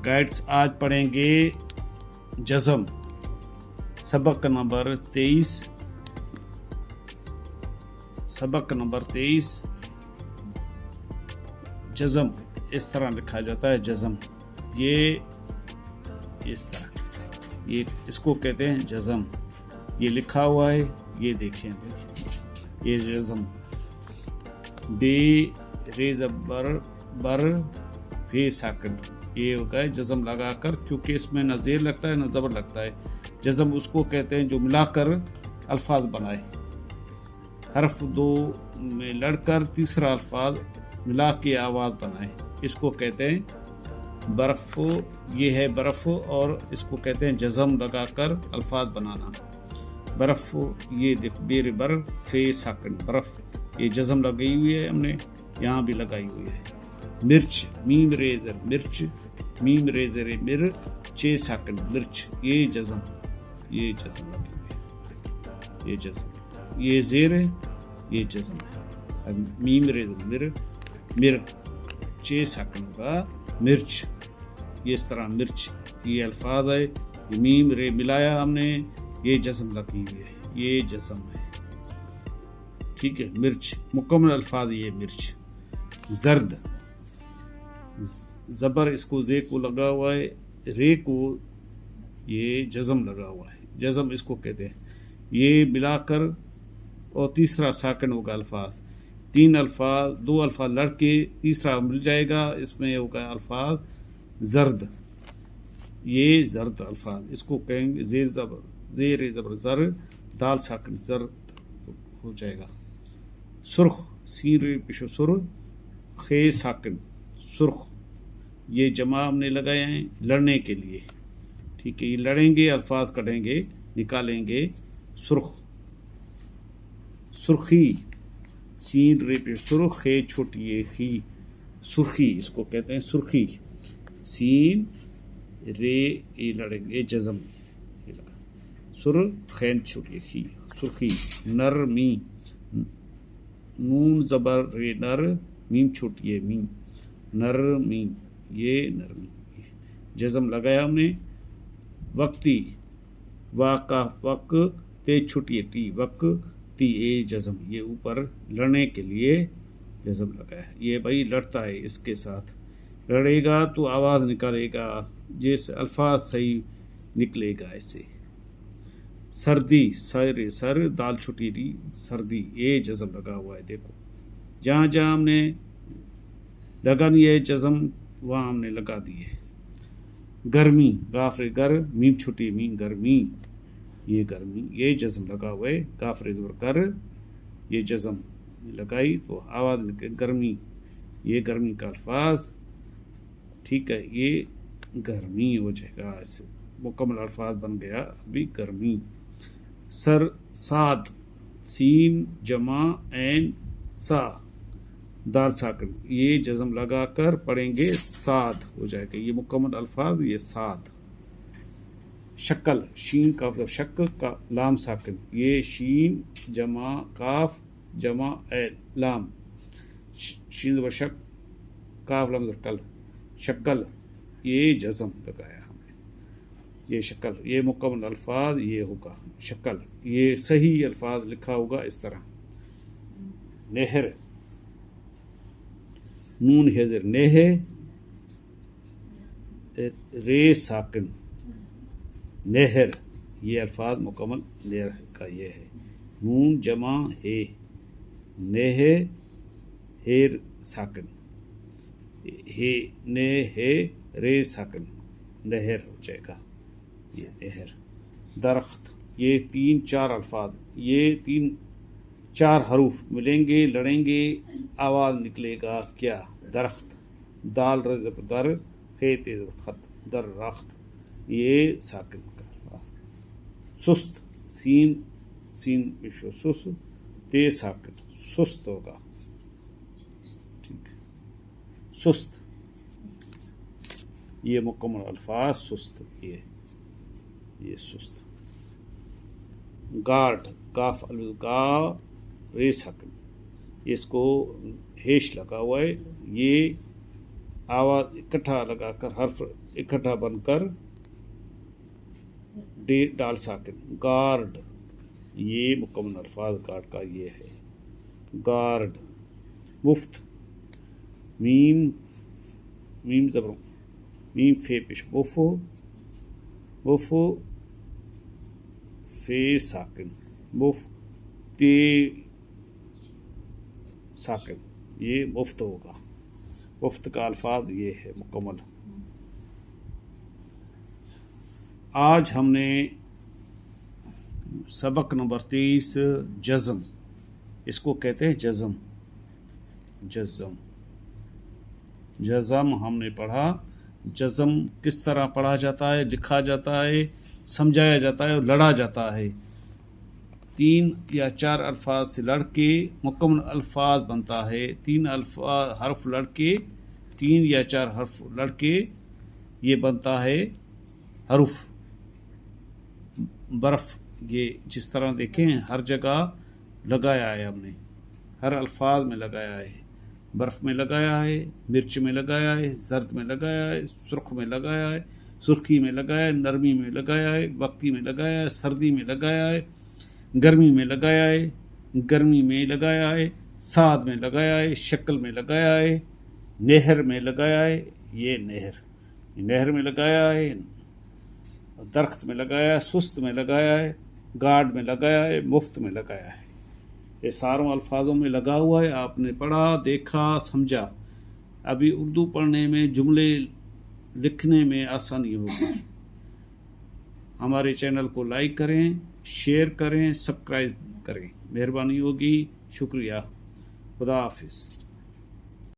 Guides आज पढ़ेंगे जज़म सबक नंबर 23। जज़म इस तरह लिखा जाता है। जज़म ये इस तरह, ये इसको कहते हैं जज़म। ये लिखा हुआ है, ये देखें, ये जज़म। बे रे ज़बर बर फे साकिन, ये होता है जज़म लगाकर, क्योंकि इसमें न ज़ेर लगता है न ज़बर लगता है। जज़म उसको कहते हैं जो मिलाकर अल्फाज बनाए, हर्फ दो में लड़कर तीसरा अल्फाज मिला के आवाज़ बनाए, इसको कहते हैं बर्फ़। ये है बर्फ़, और इसको कहते हैं जज़म लगाकर अल्फाज बनाना। बर्फ़, ये देखो, बेर बर फे साकिन, बर्फ़, ये जज़म लगाई हुई है हमने, यहाँ भी लगाई हुई है। मिर्च, मीम रेज़र मिर्च, मीम रेज़र मिर चे साकिन मिर्च, ये जज़म, ये जज़म लगी हुई है, ये जज़म, ये ज़ेर है, ये जज़म है। अब मीम रेज़र मिर, मिर चे साकिन होगा मिर्च, ये इस तरह मिर्च, ये अल्फाज है, ये मीम रे मिलाया हमने, ये जज़म लगी हुई है, ये जज़म है। ठीक है, मिर्च मुकम्मल अल्फाज, ये मिर्च। जर्द, ज़बर इसको ज़े को लगा हुआ है, रे को ये जज़म लगा हुआ है, जज़म इसको कहते हैं। ये मिलाकर और तीसरा साकिन होगा अल्फाज, तीन अल्फाज, दो अल्फाज लड़के तीसरा मिल जाएगा, इसमें होगा अल्फाज जर्द, ये जर्द अल्फाज, इसको कहेंगे ज़ेर ज़बर, ज़ेर ज़बर ज़र, दाल साकिन जर्द हो जाएगा। सुर्ख, सीन रे पिशो सुर, खे साकिन सुर्ख, ये जमा हमने लगाए हैं लड़ने के लिए। ठीक है, ये लड़ेंगे, अल्फाज कटेंगे, निकालेंगे। सुर्ख, सुर्खी, सीन रे पे सुर्ख, खे छोटी ये खी, सुर्खी इसको कहते हैं सुर्खी। सीन रे ये लड़ेंगे, जज़म ये लगा, सुर खैन छोटी खी, सुर्खी। नरमी, नून ज़बर रे नर, मीम छोटी है मीम, नरमी, ये नरमी, जज़म लगाया हमने। वक्ती, वाका वक ते छुटी है टी, वक ती, ये जज़म, ये ऊपर लड़ने के लिए जज़म लगाया है। ये भाई लड़ता है, इसके साथ लड़ेगा तो आवाज़ निकालेगा, जैसे अल्फाज सही निकलेगा ऐसे। सर्दी, सर सर दाल छुटी री, सर्दी, ये जज़म लगा हुआ है। देखो, जहाँ जहाँ हमने लगानी है जज़म, वहाँ हमने लगा दी है। गर्मी, गाफरे गर, मीम छुटी मीम, गर्मी, ये गर्मी, ये जज़म लगा हुआ है। गाफरे ज़बर कर, ये जज़म लगाई तो आवाज़ निकले, गर्मी, ये गर्मी का अल्फाज। ठीक है, ये गर्मी हो जाएगा, ऐसे मुकम्मल अल्फाज बन गया अभी गर्मी। सर साद, सीन जमा ऐन सा, दाल साकिन, ये जज़म लगा कर पढ़ेंगे, साद हो जाएगा, ये मुकम्मल अल्फाज, ये साद। शक्ल, शीन काफ शक का लाम साकिन, ये शीन जमा काफ जमा ऐन लाम, शीन व शक काफ लाम कल, शक्ल, ये जज़म लगाया हमने, ये शक्ल, ये मुकम्मल अल्फाज ये होगा शक्ल, ये सही अल्फाज लिखा होगा इस तरह। नहर, नून हेजर नेह, रे साकिन नहर, ये अल्फाज मुकम्मल नहर का ये है। नून जमा हे, नेह हेर साकिन, हे ने हे रे साकिन, नहर हो जाएगा, ये नहर। दरख्त, ये तीन चार अल्फाज, ये तीन चार हरूफ मिलेंगे, लड़ेंगे, आवाज़ निकलेगा क्या, दरख्त। दाल रज़ब दर, खे तेज खत, दर रख्त, ये साकिन का अल्फाज। सुस्त, सीन सीन विशो सुस, ते साकिन, सुस्त होगा। ठीक है, सुस्त, ये मुकम्मल अल्फाज सुस्त, ये सुस्त। गार्ड, काफ अलगा रे साकिन, इसको हेश लगा हुआ है, ये आवाज़ इकट्ठा लगाकर हर्फ इकट्ठा बनकर डाल साकिन। गार्ड, ये मुकम्मल अल्फाज गार्ड का ये है, गार्ड। मुफ्त, मीम जबर, मीम फे पेश, मुफो, मुफो फे साकिन, मुफ्ती साकिन, ये मुफ्त होगा। मुफ्त का अल्फाज ये है मुकम्मल। आज हमने सबक नंबर 23 जज़म, इसको कहते हैं जज़म। जज़म हमने पढ़ा। जज़म किस तरह पढ़ा जाता है, लिखा जाता है, समझाया जाता है और लड़ा जाता है। 3 या 4 अल्फाज से लड़ के मुकम्मल अल्फाज बनता है। 3 हर्फ लड़ के, 3 या 4 हर्फ लड़ के ये बनता है हरूफ। बर्फ़, ये जिस तरह देखें हर जगह लगाया है हमने, हर अल्फाज में लगाया है। बर्फ़ में लगाया है, मिर्च में लगाया है, जर्द में लगाया है, सुर्ख में लगाया है, सुर्खी में लगाया है, नरमी में लगाया है, वक्ती में लगाया है, सर्दी में लगाया है, गर्मी में लगाया है, गर्मी में लगाया है, साद में लगाया है, शक्ल में लगाया है, नहर में लगाया है, ये नहर में लगाया है, दरख्त में लगाया है, सुस्त में लगाया है, गार्ड में लगाया है, मुफ्त में लगाया है। ये सारों अल्फाजों में लगा हुआ है। आपने पढ़ा, देखा, समझा। अभी उर्दू पढ़ने में, जुमले लिखने में आसानी होगी। हमारे चैनल को लाइक करें, शेयर करें, सब्सक्राइब करें, मेहरबानी होगी। शुक्रिया। खुदा हाफिज़।